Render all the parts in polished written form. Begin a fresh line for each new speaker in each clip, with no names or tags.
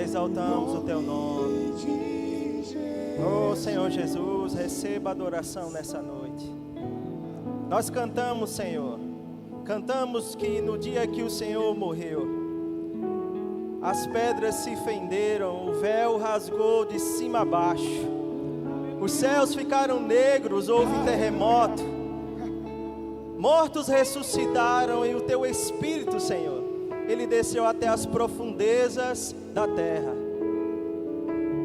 exaltamos o Teu nome. Oh Senhor Jesus, receba a adoração nessa noite. Nós cantamos, Senhor, cantamos que no dia que o Senhor morreu, as pedras se fenderam, o véu rasgou de cima a baixo, os céus ficaram negros, houve terremoto, mortos ressuscitaram e o Teu Espírito, Senhor, Ele desceu até as profundezas da terra.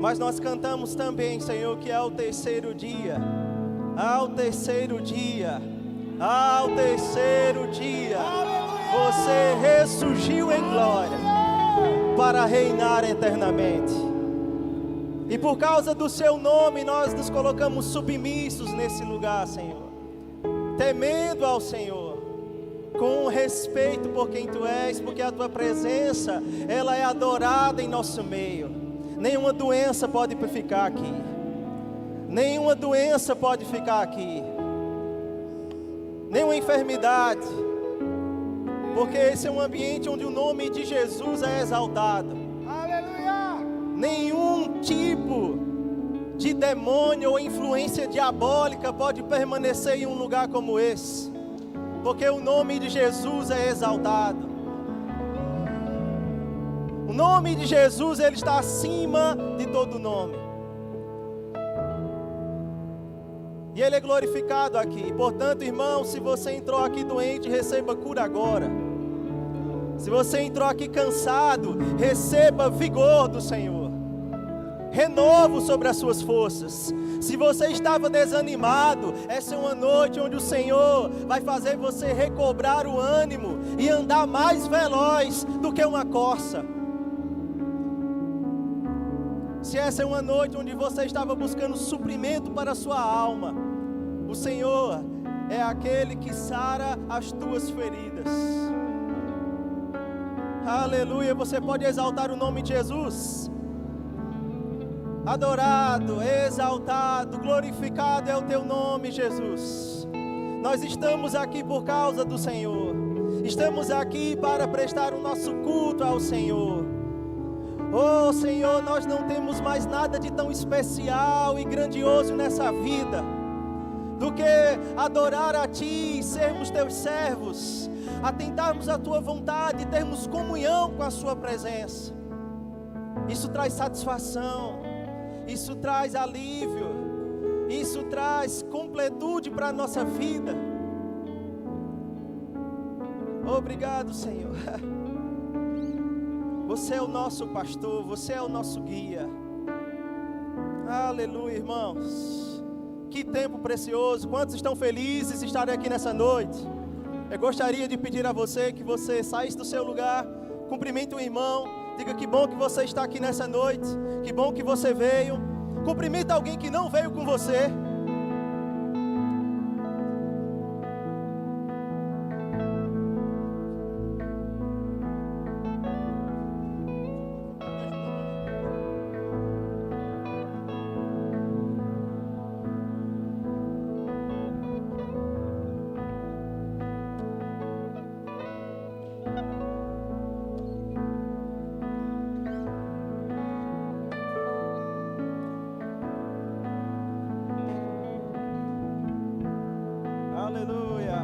Mas nós cantamos também, Senhor, que ao terceiro dia, você ressurgiu em glória para reinar eternamente. E por causa do Seu nome, nós nos colocamos submissos nesse lugar, Senhor, temendo ao Senhor, com respeito por quem Tu és, porque a Tua presença, ela é adorada em nosso meio. Nenhuma doença pode ficar aqui. Nenhuma doença pode ficar aqui. Nenhuma enfermidade. Porque esse é um ambiente onde o nome de Jesus é exaltado.
Aleluia!
Nenhum tipo de demônio ou influência diabólica pode permanecer em um lugar como esse. Porque o nome de Jesus é exaltado. O nome de Jesus, Ele está acima de todo nome. E Ele é glorificado aqui. Portanto, irmão, se você entrou aqui doente, receba cura agora. Se você entrou aqui cansado, receba vigor do Senhor. Renovo sobre as suas forças. Se você estava desanimado, essa é uma noite onde o Senhor vai fazer você recobrar o ânimo e andar mais veloz do que uma corça. Se essa é uma noite onde você estava buscando suprimento para a sua alma, o Senhor é aquele que sara as tuas feridas. Aleluia, você pode exaltar o nome de Jesus. Adorado, exaltado, glorificado é o Teu nome, Jesus. Nós estamos aqui por causa do Senhor. Estamos aqui para prestar o nosso culto ao Senhor. Oh Senhor, nós não temos mais nada de tão especial e grandioso nessa vida do que adorar a Ti, sermos Teus servos, atentarmos à Tua vontade e termos comunhão com a Sua presença. Isso traz satisfação, isso traz alívio, isso traz completude para a nossa vida. Obrigado, Senhor. Você é o nosso pastor, você é o nosso guia. Aleluia, irmãos. Que tempo precioso. Quantos estão felizes de estarem aqui nessa noite? Eu gostaria de pedir a você que você saísse do seu lugar, cumprimente o irmão, diga que bom que você está aqui nessa noite, que bom que você veio. Cumprimenta alguém que não veio com você. Aleluia.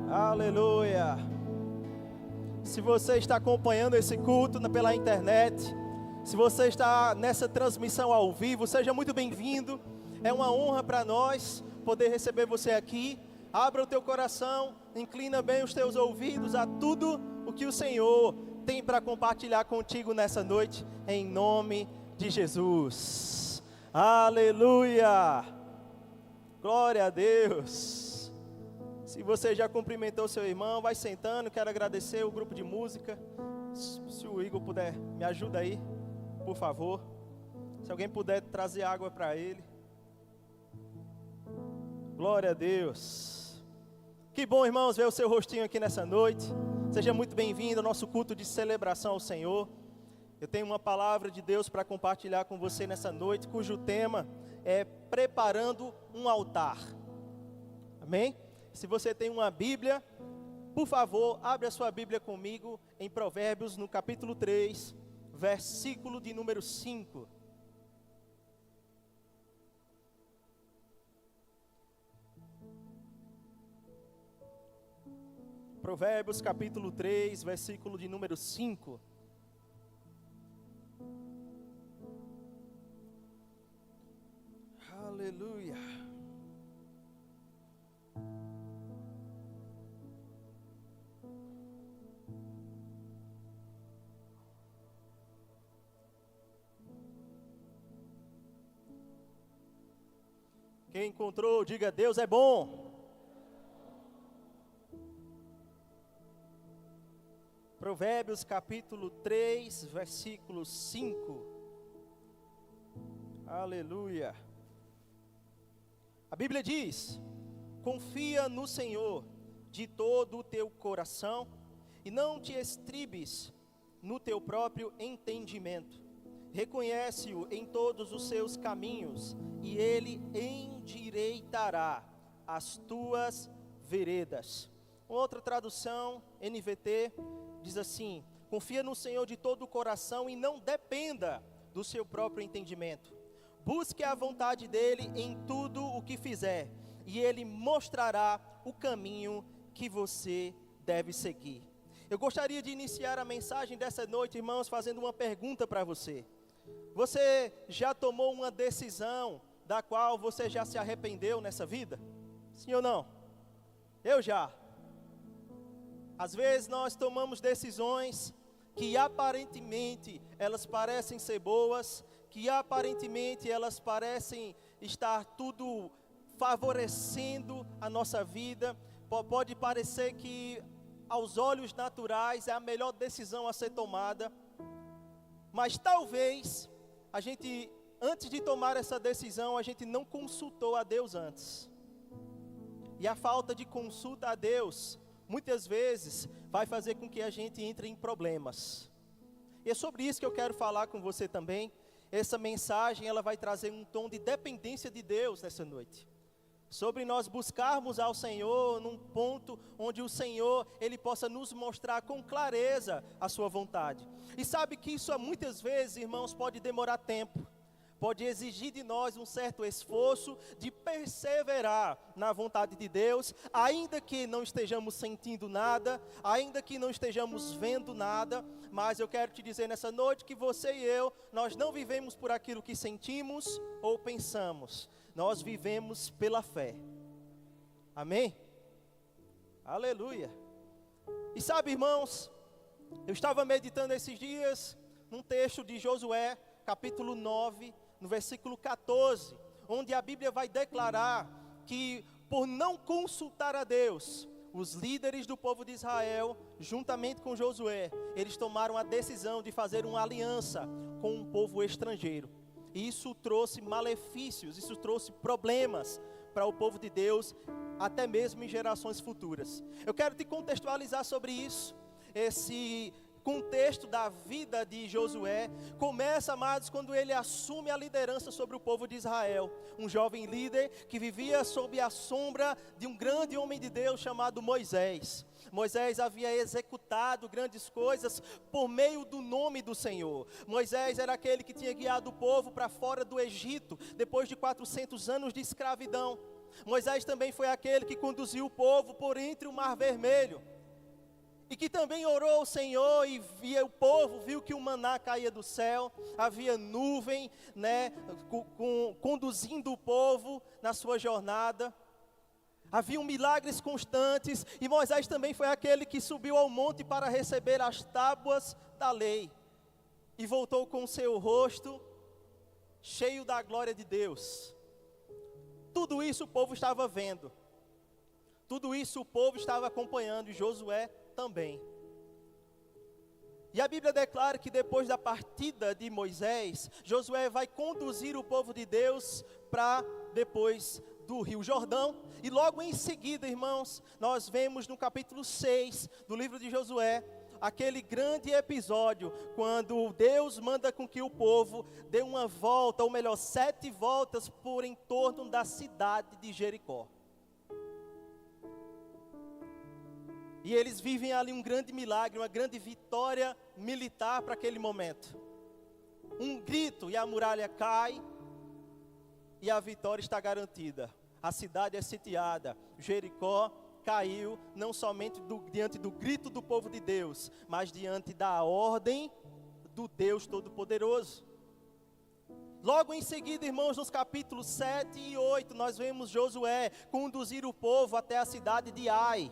Aleluia. Se você está acompanhando esse culto pela internet, se você está nessa transmissão ao vivo, seja muito bem-vindo. É uma honra para nós poder receber você aqui. Abra o teu coração, inclina bem os teus ouvidos a tudo o que o Senhor tem para compartilhar contigo nessa noite, em nome de Jesus. Aleluia! Glória a Deus! Se você já cumprimentou seu irmão, vai sentando. Quero agradecer o grupo de música. Se o Igor puder, me ajuda aí, por favor. Se alguém puder trazer água para ele. Glória a Deus! Que bom, irmãos, ver o seu rostinho aqui nessa noite. Seja muito bem-vindo ao nosso culto de celebração ao Senhor. Eu tenho uma palavra de Deus para compartilhar com você nessa noite, cujo tema é preparando um altar. Amém? Se você tem uma Bíblia, Por favor, abre a sua Bíblia comigo em Provérbios, no capítulo 3, versículo de número 5. Provérbios, capítulo 3, versículo de número 5. Aleluia. Quem encontrou, diga: Deus é bom. Provérbios capítulo 3, versículo 5. Aleluia. A Bíblia diz: confia no Senhor de todo o teu coração e não te estribes no teu próprio entendimento. Reconhece-o em todos os seus caminhos e ele endireitará as tuas veredas. Outra tradução, NVT, diz assim: confia no Senhor de todo o coração e não dependa do seu próprio entendimento. Busque a vontade dele em tudo o que fizer, e ele mostrará o caminho que você deve seguir. Eu gostaria de iniciar a mensagem dessa noite, irmãos, fazendo uma pergunta para você. Você já tomou uma decisão da qual você já se arrependeu nessa vida? Sim ou não? Eu já. Às vezes nós tomamos decisões que aparentemente elas parecem ser boas, que aparentemente elas parecem estar tudo favorecendo a nossa vida. Pode parecer que aos olhos naturais é a melhor decisão a ser tomada, mas talvez a gente, antes de tomar essa decisão, a gente não consultou a Deus antes. E a falta de consulta a Deus, muitas vezes, vai fazer com que a gente entre em problemas. E é sobre isso que eu quero falar com você também. Essa mensagem, ela vai trazer um tom de dependência de Deus nessa noite. Sobre nós buscarmos ao Senhor num ponto onde o Senhor, Ele possa nos mostrar com clareza a sua vontade. E sabe que isso muitas vezes, irmãos, pode demorar tempo. Pode exigir de nós um certo esforço de perseverar na vontade de Deus, ainda que não estejamos sentindo nada, ainda que não estejamos vendo nada, mas eu quero te dizer nessa noite que você e eu, nós não vivemos por aquilo que sentimos ou pensamos, nós vivemos pela fé. Amém? Aleluia. E sabe, irmãos, eu estava meditando esses dias num texto de Josué, capítulo 9, no versículo 14, onde a Bíblia vai declarar que por não consultar a Deus, os líderes do povo de Israel, juntamente com Josué, eles tomaram a decisão de fazer uma aliança com um povo estrangeiro. E isso trouxe malefícios, isso trouxe problemas para o povo de Deus, até mesmo em gerações futuras. Eu quero te contextualizar sobre isso. Esse contexto da vida de Josué começa, amados, quando ele assume a liderança sobre o povo de Israel. Um jovem líder que vivia sob a sombra de um grande homem de Deus chamado Moisés. Moisés havia executado grandes coisas por meio do nome do Senhor. Moisés era aquele que tinha guiado o povo para fora do Egito, depois de 400 anos de escravidão. Moisés também foi aquele que conduziu o povo por entre o Mar Vermelho. E que também orou ao Senhor e o povo viu que o maná caía do céu, havia nuvem, conduzindo o povo na sua jornada. Haviam milagres constantes e Moisés também foi aquele que subiu ao monte para receber as tábuas da lei. E voltou com o seu rosto cheio da glória de Deus. Tudo isso o povo estava vendo. Tudo isso o povo estava acompanhando e Josué também. E a Bíblia declara que depois da partida de Moisés, Josué vai conduzir o povo de Deus para depois do Rio Jordão. E logo em seguida, irmãos, nós vemos no capítulo 6 do livro de Josué, aquele grande episódio, quando Deus manda com que o povo dê uma volta, ou melhor, 7 voltas por em torno da cidade de Jericó. E eles vivem ali um grande milagre, uma grande vitória militar para aquele momento. Um grito e a muralha cai e a vitória está garantida. A cidade é sitiada, Jericó caiu não somente diante do grito do povo de Deus, mas diante da ordem do Deus Todo-Poderoso. Logo em seguida, irmãos, nos capítulos 7 e 8, nós vemos Josué conduzir o povo até a cidade de Ai.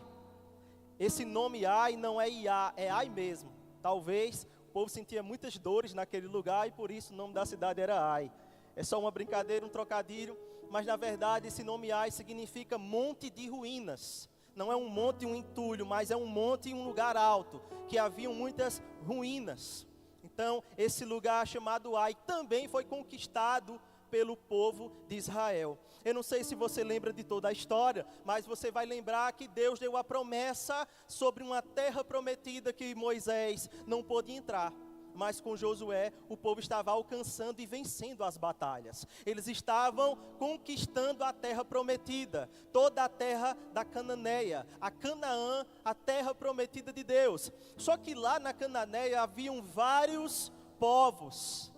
Esse nome Ai não é Iá, é Ai mesmo. Talvez o povo sentia muitas dores naquele lugar e por isso o nome da cidade era Ai. É só uma brincadeira, um trocadilho, mas na verdade esse nome Ai significa monte de ruínas. Não é um monte e um entulho, mas é um monte e um lugar alto, que haviam muitas ruínas. Então, esse lugar chamado Ai também foi conquistado pelo povo de Israel. Eu não sei se você lembra de toda a história, mas você vai lembrar que Deus deu a promessa sobre uma terra prometida que Moisés não pôde entrar. Mas com Josué, o povo estava alcançando e vencendo as batalhas. Eles estavam conquistando a terra prometida, toda a terra da Cananeia, a Canaã, a terra prometida de Deus. Só que lá na Cananeia haviam vários povos.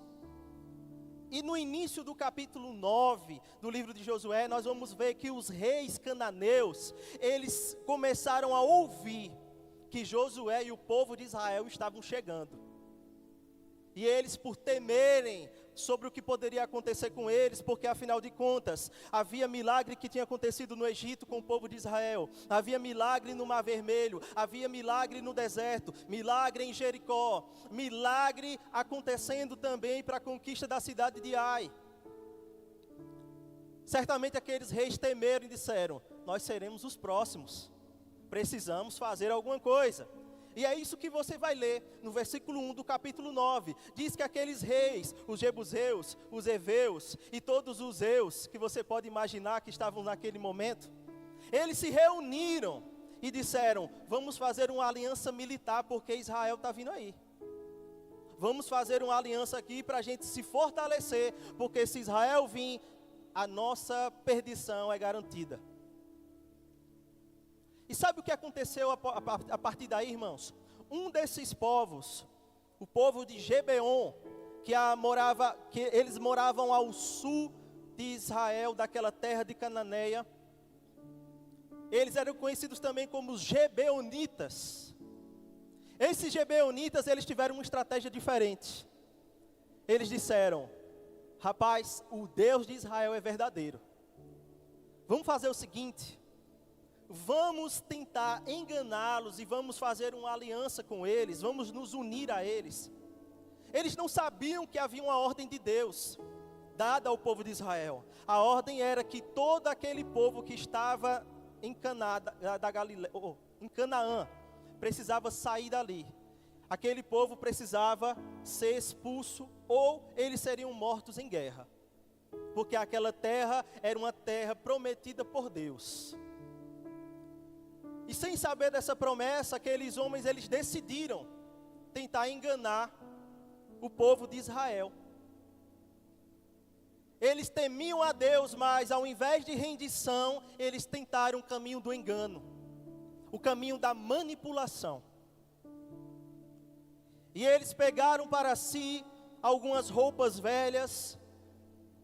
E no início do capítulo 9 do livro de Josué, nós vamos ver que os reis cananeus, eles começaram a ouvir que Josué e o povo de Israel estavam chegando. E eles, por temerem sobre o que poderia acontecer com eles, porque afinal de contas, havia milagre que tinha acontecido no Egito com o povo de Israel, havia milagre no Mar Vermelho, havia milagre no deserto, milagre em Jericó, milagre acontecendo também para a conquista da cidade de Ai. Certamente aqueles reis temeram e disseram: nós seremos os próximos, precisamos fazer alguma coisa. E é isso que você vai ler no versículo 1 do capítulo 9. Diz que aqueles reis, os jebuseus, os heveus e todos os eus que você pode imaginar que estavam naquele momento, eles se reuniram e disseram: vamos fazer uma aliança militar porque Israel está vindo aí. Vamos fazer uma aliança aqui para a gente se fortalecer, porque se Israel vir, a nossa perdição é garantida. E sabe o que aconteceu a partir daí, irmãos? Um desses povos, o povo de Gebeon, que eles moravam ao sul de Israel, daquela terra de Cananeia, eles eram conhecidos também como os Gebeonitas. Esses Gebeonitas, eles tiveram uma estratégia diferente. Eles disseram: rapaz, o Deus de Israel é verdadeiro. Vamos fazer o seguinte: vamos tentar enganá-los e vamos fazer uma aliança com eles, vamos nos unir a eles. Eles não sabiam que havia uma ordem de Deus dada ao povo de Israel. A ordem era que todo aquele povo que estava em Canaã precisava sair dali. Aquele povo precisava ser expulso ou eles seriam mortos em guerra. Porque aquela terra era uma terra prometida por Deus. E sem saber dessa promessa, aqueles homens, eles decidiram tentar enganar o povo de Israel. Eles temiam a Deus, mas ao invés de rendição, eles tentaram o caminho do engano, o caminho da manipulação. E eles pegaram para si algumas roupas velhas,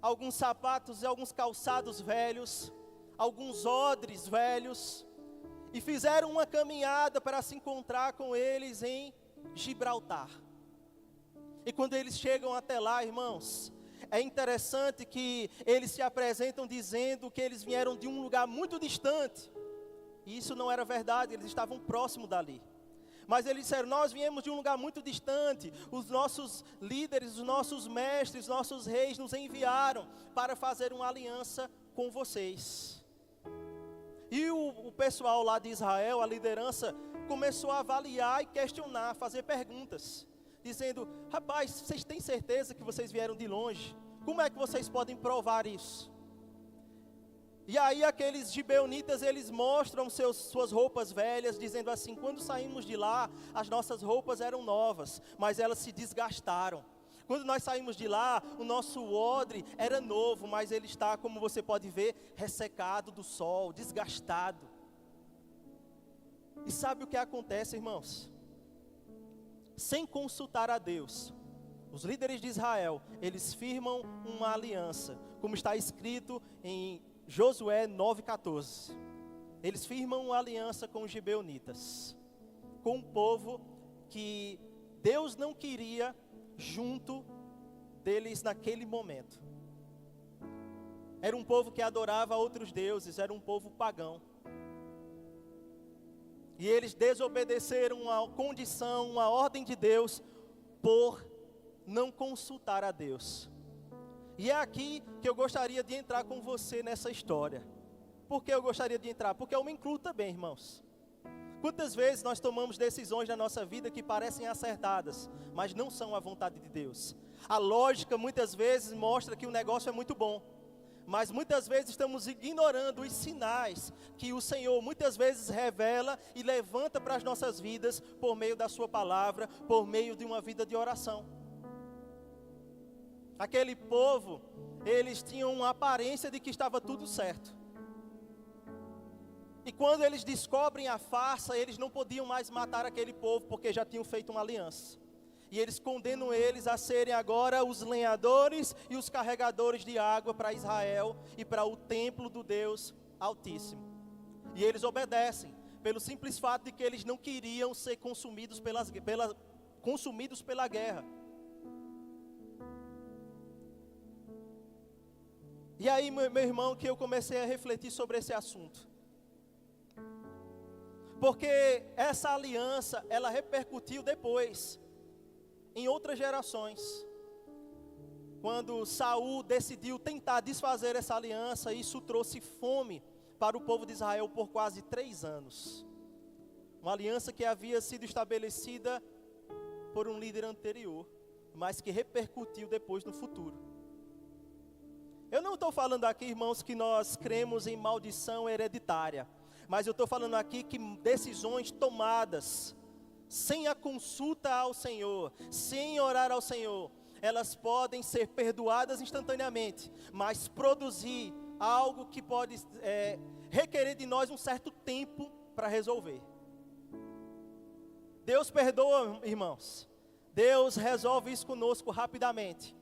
alguns sapatos e alguns calçados velhos, alguns odres velhos, e fizeram uma caminhada para se encontrar com eles em Gibraltar. E quando eles chegam até lá, irmãos, é interessante que eles se apresentam dizendo que eles vieram de um lugar muito distante. E isso não era verdade, eles estavam próximos dali. Mas eles disseram: nós viemos de um lugar muito distante, os nossos líderes, os nossos mestres, os nossos reis nos enviaram para fazer uma aliança com vocês. E o pessoal lá de Israel, a liderança, começou a avaliar e questionar, fazer perguntas, dizendo: rapaz, vocês têm certeza que vocês vieram de longe? Como é que vocês podem provar isso? E aí aqueles gibeonitas, eles mostram suas roupas velhas, dizendo assim: quando saímos de lá, as nossas roupas eram novas, mas elas se desgastaram. Quando nós saímos de lá, o nosso odre era novo, mas ele está, como você pode ver, ressecado do sol, desgastado. E sabe o que acontece, irmãos? Sem consultar a Deus, os líderes de Israel, eles firmam uma aliança, como está escrito em Josué 9,14. Eles firmam uma aliança com os gibeonitas, com um povo que Deus não queria junto deles naquele momento. Era um povo que adorava outros deuses, era um povo pagão. E eles desobedeceram uma condição, uma ordem de Deus, por não consultar a Deus. E é aqui que eu gostaria de entrar com você nessa história. Por que eu gostaria de entrar? Porque eu me incluo também, irmãos. Quantas vezes nós tomamos decisões na nossa vida que parecem acertadas, mas não são a vontade de Deus. A lógica muitas vezes mostra que o negócio é muito bom, mas muitas vezes estamos ignorando os sinais que o Senhor muitas vezes revela e levanta para as nossas vidas por meio da sua palavra, por meio de uma vida de oração. Aquele povo, eles tinham uma aparência de que estava tudo certo. E quando eles descobrem a farsa, eles não podiam mais matar aquele povo, porque já tinham feito uma aliança. E eles condenam eles a serem agora os lenhadores e os carregadores de água para Israel e para o templo do Deus Altíssimo. E eles obedecem, pelo simples fato de que eles não queriam ser consumidos pela guerra. E aí, meu irmão, que eu comecei a refletir sobre esse assunto. Porque essa aliança, ela repercutiu depois, em outras gerações. Quando Saul decidiu tentar desfazer essa aliança, isso trouxe fome para o povo de Israel por quase 3 anos. Uma aliança que havia sido estabelecida por um líder anterior, mas que repercutiu depois no futuro. Eu não estou falando aqui, irmãos, que nós cremos em maldição hereditária. Mas eu estou falando aqui que decisões tomadas sem a consulta ao Senhor, sem orar ao Senhor, elas podem ser perdoadas instantaneamente, mas produzir algo que pode requerer de nós um certo tempo para resolver. Deus perdoa, irmãos. Deus resolve isso conosco rapidamente.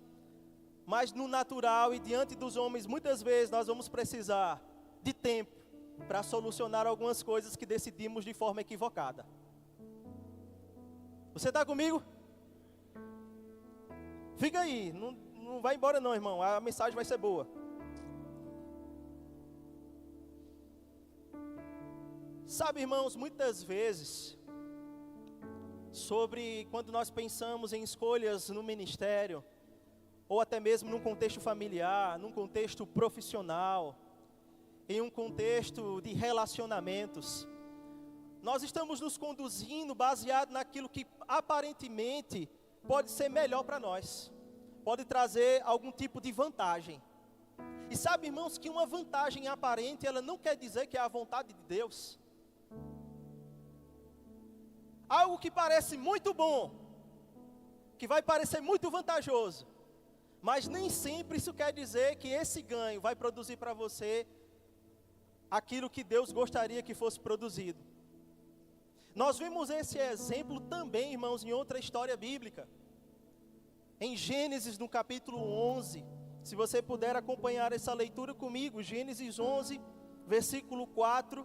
Mas no natural e diante dos homens, muitas vezes nós vamos precisar de tempo para solucionar algumas coisas que decidimos de forma equivocada. Você está comigo? Fica aí, não vai embora não, irmão, a mensagem vai ser boa. Sabe, irmãos, muitas vezes, quando nós pensamos em escolhas no ministério, ou até mesmo num contexto familiar, num contexto profissional, em um contexto de relacionamentos, nós estamos nos conduzindo baseado naquilo que aparentemente pode ser melhor para nós, pode trazer algum tipo de vantagem. E sabe, irmãos, que uma vantagem aparente, ela não quer dizer que é a vontade de Deus. Algo que parece muito bom, que vai parecer muito vantajoso, mas nem sempre isso quer dizer que esse ganho vai produzir para você aquilo que Deus gostaria que fosse produzido. Nós vimos esse exemplo também, irmãos, em outra história bíblica. Em Gênesis, no capítulo 11, se você puder acompanhar essa leitura comigo, Gênesis 11, versículo 4.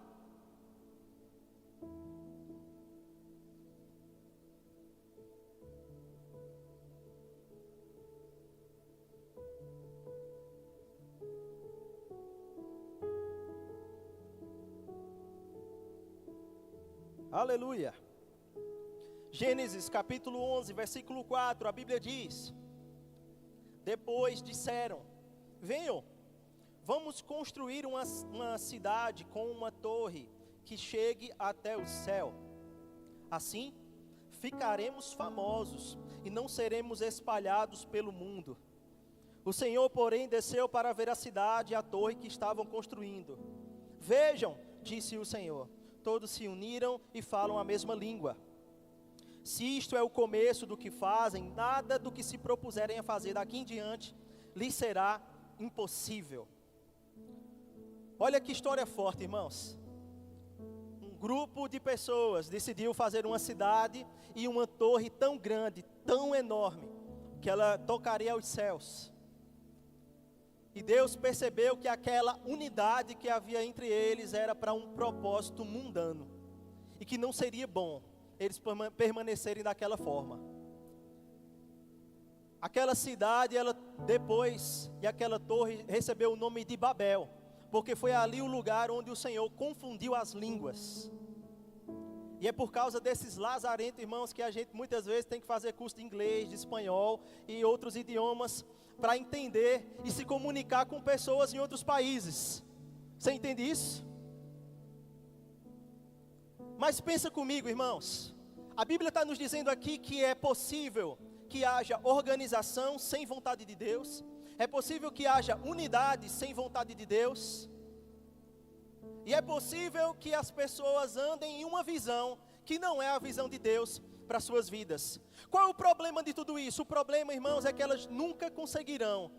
Aleluia. Gênesis capítulo 11, versículo 4, a Bíblia diz: depois disseram: venham, vamos construir uma cidade com uma torre que chegue até o céu. Assim, ficaremos famosos e não seremos espalhados pelo mundo. O Senhor, porém, desceu para ver a cidade e a torre que estavam construindo. Vejam, disse o Senhor, todos se uniram e falam a mesma língua. Se isto é o começo do que fazem, nada do que se propuserem a fazer daqui em diante lhes será impossível. Olha que história forte, irmãos. Um grupo de pessoas decidiu fazer uma cidade e uma torre tão grande, tão enorme, que ela tocaria aos céus. E Deus percebeu que aquela unidade que havia entre eles era para um propósito mundano, e que não seria bom eles permanecerem daquela forma. Aquela cidade, e aquela torre recebeu o nome de Babel, porque foi ali o lugar onde o Senhor confundiu as línguas. E é por causa desses lazarentos, irmãos, que a gente muitas vezes tem que fazer curso de inglês, de espanhol e outros idiomas para entender e se comunicar com pessoas em outros países. Você entende isso? Mas pensa comigo, irmãos. A Bíblia está nos dizendo aqui que é possível que haja organização sem vontade de Deus. É possível que haja unidade sem vontade de Deus. E é possível que as pessoas andem em uma visão que não é a visão de Deus para suas vidas. Qual é o problema de tudo isso? O problema, irmãos, é que elas nunca conseguirão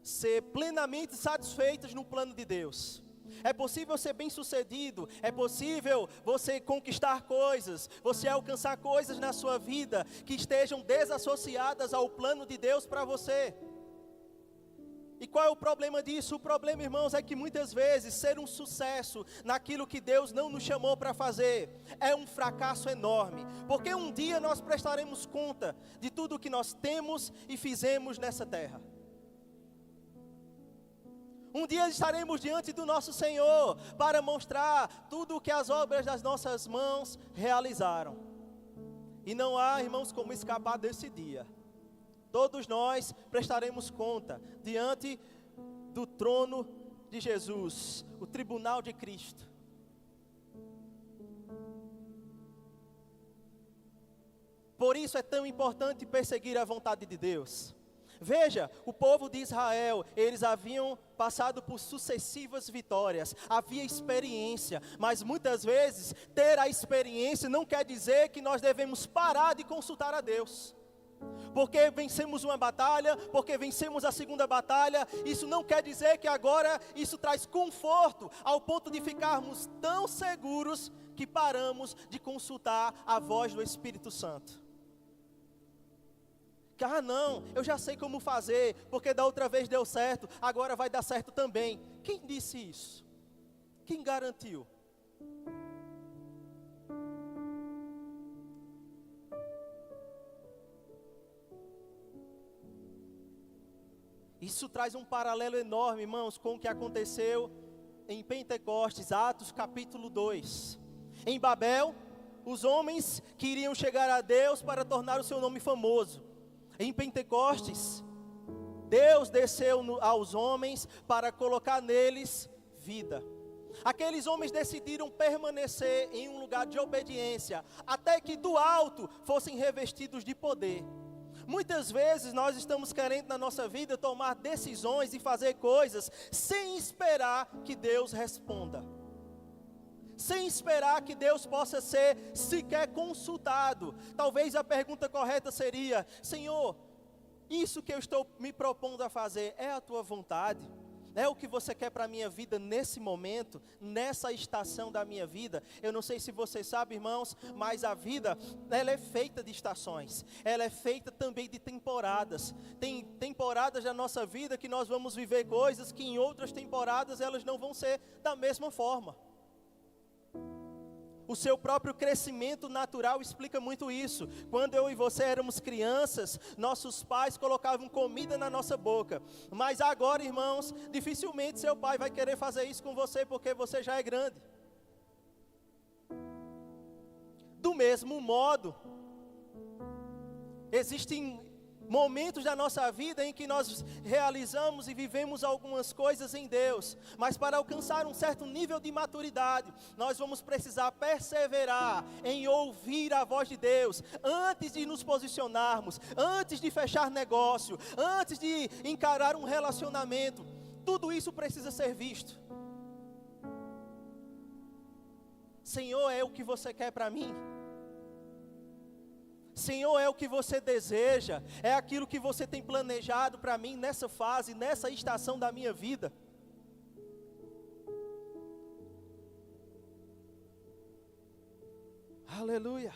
ser plenamente satisfeitas no plano de Deus. É possível ser bem-sucedido, é possível você conquistar coisas, você alcançar coisas na sua vida que estejam desassociadas ao plano de Deus para você. E qual é o problema disso? O problema, irmãos, é que muitas vezes ser um sucesso naquilo que Deus não nos chamou para fazer é um fracasso enorme, porque um dia nós prestaremos conta de tudo o que nós temos e fizemos nessa terra. Um dia estaremos diante do nosso Senhor para mostrar tudo o que as obras das nossas mãos realizaram. E não há, irmãos, como escapar desse dia. Todos nós prestaremos conta diante do trono de Jesus, o tribunal de Cristo. Por isso é tão importante perseguir a vontade de Deus. Veja, o povo de Israel, eles haviam passado por sucessivas vitórias, havia experiência, mas muitas vezes ter a experiência não quer dizer que nós devemos parar de consultar a Deus. Porque vencemos uma batalha, porque vencemos a segunda batalha, isso não quer dizer que agora isso traz conforto, ao ponto de ficarmos tão seguros que paramos de consultar a voz do Espírito Santo. Ah não, eu já sei como fazer, porque da outra vez deu certo, agora vai dar certo também. Quem disse isso? Quem garantiu? Isso traz um paralelo enorme, irmãos, com o que aconteceu em Pentecostes, Atos capítulo 2. Em Babel, os homens queriam chegar a Deus para tornar o seu nome famoso. Em Pentecostes, Deus desceu aos homens para colocar neles vida. Aqueles homens decidiram permanecer em um lugar de obediência, até que do alto fossem revestidos de poder. Muitas vezes nós estamos querendo na nossa vida tomar decisões e fazer coisas sem esperar que Deus responda. Sem esperar que Deus possa ser sequer consultado. Talvez a pergunta correta seria: Senhor, isso que eu estou me propondo a fazer é a tua vontade? É o que você quer para a minha vida nesse momento, nessa estação da minha vida? Eu não sei se vocês sabem, irmãos, mas a vida, ela é feita de estações. Ela é feita também de temporadas. Tem temporadas da nossa vida que nós vamos viver coisas que em outras temporadas elas não vão ser da mesma forma. O seu próprio crescimento natural explica muito isso. Quando eu e você éramos crianças, nossos pais colocavam comida na nossa boca. Mas agora, irmãos, dificilmente seu pai vai querer fazer isso com você, porque você já é grande. Do mesmo modo, existem momentos da nossa vida em que nós realizamos e vivemos algumas coisas em Deus, mas para alcançar um certo nível de maturidade, nós vamos precisar perseverar em ouvir a voz de Deus, antes de nos posicionarmos, antes de fechar negócio, antes de encarar um relacionamento. Tudo isso precisa ser visto. Senhor, é o que você quer para mim? Senhor, é o que você deseja, é aquilo que você tem planejado para mim nessa fase, nessa estação da minha vida. Aleluia.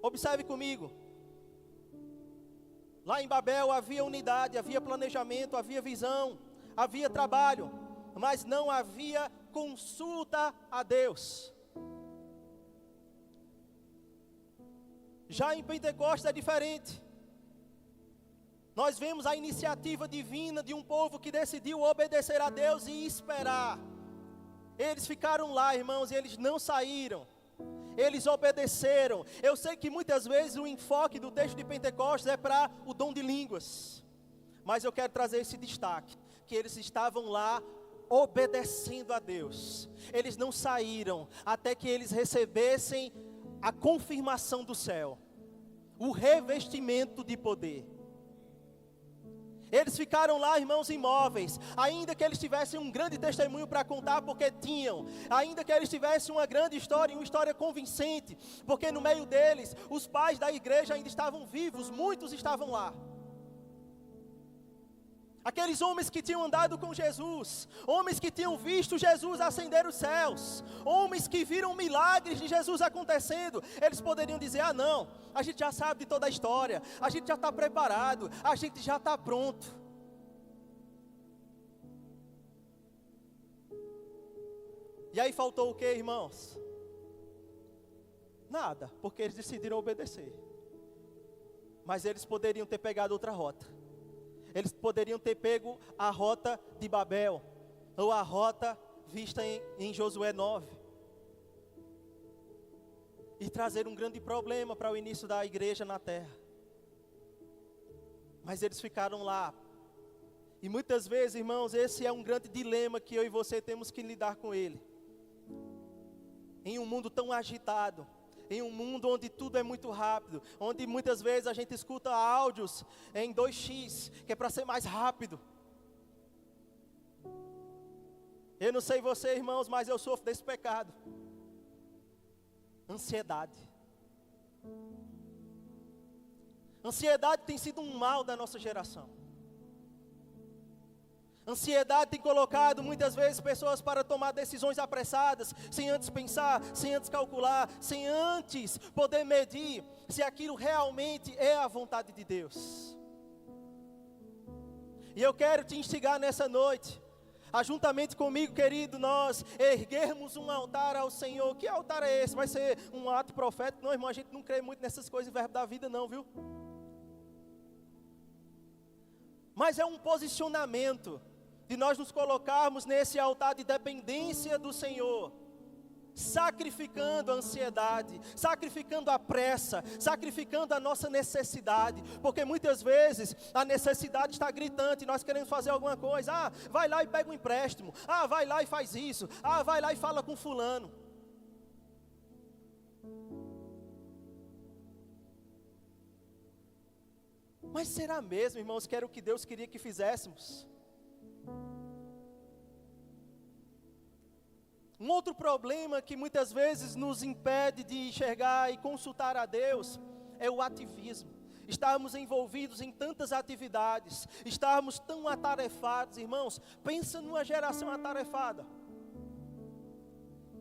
Observe comigo. Lá em Babel havia unidade, havia planejamento, havia visão, havia trabalho, mas não havia consulta a Deus. Já em Pentecostes é diferente. Nós vemos a iniciativa divina de um povo que decidiu obedecer a Deus e esperar. Eles ficaram lá, irmãos, e eles não saíram. Eles obedeceram. Eu sei que muitas vezes o enfoque do texto de Pentecostes é para o dom de línguas. Mas eu quero trazer esse destaque, que eles estavam lá obedecendo a Deus. Eles não saíram até que eles recebessem a confirmação do céu, o revestimento de poder. Eles ficaram lá, irmãos, imóveis, ainda que eles tivessem um grande testemunho para contar, porque tinham, ainda que eles tivessem uma grande história, uma história convincente, porque no meio deles, os pais da igreja ainda estavam vivos, muitos estavam lá. Aqueles homens que tinham andado com Jesus, homens que tinham visto Jesus ascender os céus, homens que viram milagres de Jesus acontecendo, eles poderiam dizer: ah não, a gente já sabe de toda a história, a gente já está preparado, a gente já está pronto. E aí faltou o que, irmãos? Nada, porque eles decidiram obedecer. Mas eles poderiam ter pegado outra rota. Eles poderiam ter pego a rota de Babel, ou a rota vista em Josué 9. E trazer um grande problema para o início da igreja na terra. Mas eles ficaram lá. E muitas vezes, irmãos, esse é um grande dilema que eu e você temos que lidar com ele. Em um mundo tão agitado, em um mundo onde tudo é muito rápido, onde muitas vezes a gente escuta áudios em 2x, que é para ser mais rápido. Eu não sei você, irmãos, mas eu sofro desse pecado. Ansiedade. Ansiedade tem sido um mal da nossa geração. Ansiedade tem colocado muitas vezes pessoas para tomar decisões apressadas, sem antes pensar, sem antes calcular, sem antes poder medir se aquilo realmente é a vontade de Deus. E eu quero te instigar nessa noite, a juntamente comigo, querido, nós erguermos um altar ao Senhor. Que altar é esse? Vai ser um ato profético? Não, irmão, a gente não crê muito nessas coisas, verbo da vida não, viu? Mas é um posicionamento de nós nos colocarmos nesse altar de dependência do Senhor, sacrificando a ansiedade, sacrificando a pressa, sacrificando a nossa necessidade, porque muitas vezes a necessidade está gritante, nós queremos fazer alguma coisa, vai lá e pega um empréstimo, vai lá e faz isso, vai lá e fala com fulano. Mas será mesmo, irmãos, que era o que Deus queria que fizéssemos? Um outro problema que muitas vezes nos impede de enxergar e consultar a Deus é o ativismo. Estarmos envolvidos em tantas atividades, estarmos tão atarefados, irmãos. Pensa numa geração atarefada.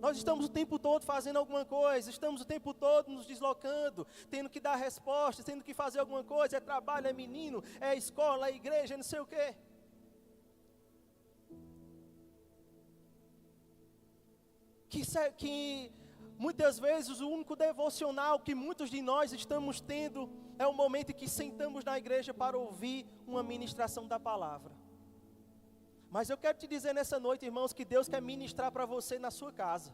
Nós estamos o tempo todo fazendo alguma coisa, estamos o tempo todo nos deslocando, tendo que dar respostas, tendo que fazer alguma coisa, é trabalho, é menino, é escola, é igreja, não sei o quê. Que muitas vezes o único devocional que muitos de nós estamos tendo é o momento em que sentamos na igreja para ouvir uma ministração da palavra. Mas eu quero te dizer nessa noite, irmãos, que Deus quer ministrar para você na sua casa.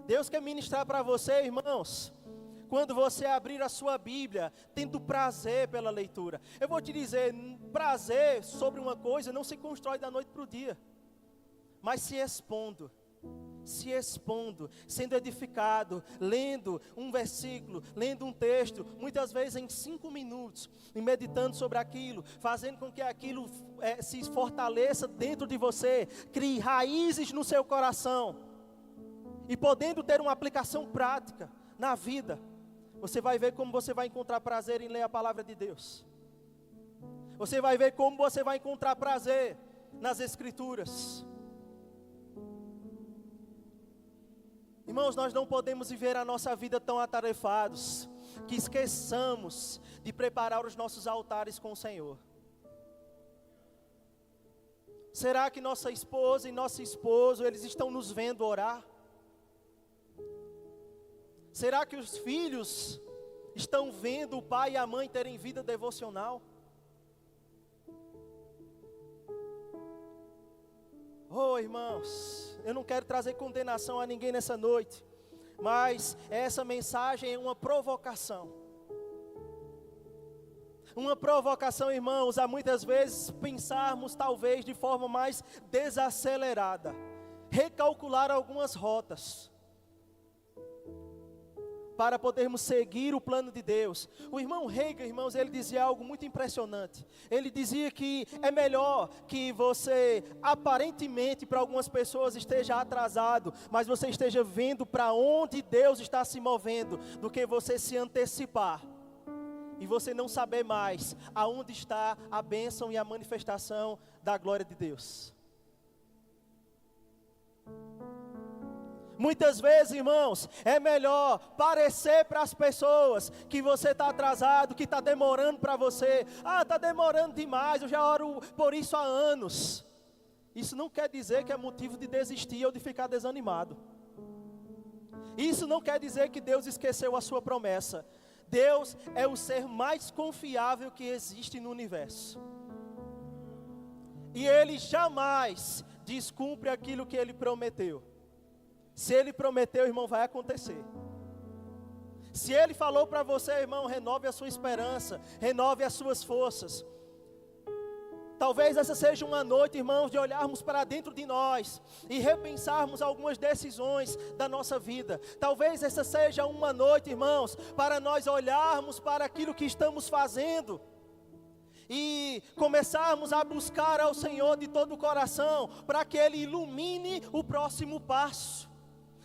Deus quer ministrar para você, irmãos, quando você abrir a sua Bíblia, tendo prazer pela leitura. Eu vou te dizer, prazer sobre uma coisa não se constrói da noite para o dia, mas se expondo, sendo edificado, lendo um versículo, lendo um texto, muitas vezes em 5 minutos, e meditando sobre aquilo, fazendo com que aquilo se fortaleça dentro de você, crie raízes no seu coração, e podendo ter uma aplicação prática na vida, você vai ver como você vai encontrar prazer em ler a palavra de Deus. Você vai ver como você vai encontrar prazer nas Escrituras. Irmãos, nós não podemos viver a nossa vida tão atarefados, que esqueçamos de preparar os nossos altares com o Senhor. Será que nossa esposa e nosso esposo, eles estão nos vendo orar? Será que os filhos estão vendo o pai e a mãe terem vida devocional? Oh, irmãos, eu não quero trazer condenação a ninguém nessa noite, mas essa mensagem é uma provocação. Uma provocação, irmãos, a muitas vezes pensarmos talvez de forma mais desacelerada, recalcular algumas rotas, para podermos seguir o plano de Deus. O irmão Reagan, irmãos, ele dizia algo muito impressionante. Ele dizia que é melhor que você, aparentemente para algumas pessoas, esteja atrasado, mas você esteja vendo para onde Deus está se movendo, do que você se antecipar e você não saber mais aonde está a bênção e a manifestação da glória de Deus. Muitas vezes, irmãos, é melhor parecer para as pessoas que você está atrasado, que está demorando para você. Ah, está demorando demais, eu já oro por isso há anos. Isso não quer dizer que é motivo de desistir ou de ficar desanimado. Isso não quer dizer que Deus esqueceu a sua promessa. Deus é o ser mais confiável que existe no universo. E Ele jamais descumpre aquilo que Ele prometeu. Se Ele prometeu, irmão, vai acontecer. Se Ele falou para você, irmão, renove a sua esperança, renove as suas forças. Talvez essa seja uma noite, irmãos, de olharmos para dentro de nós e repensarmos algumas decisões da nossa vida. Talvez essa seja uma noite, irmãos, para nós olharmos para aquilo que estamos fazendo e começarmos a buscar ao Senhor de todo o coração, para que Ele ilumine o próximo passo.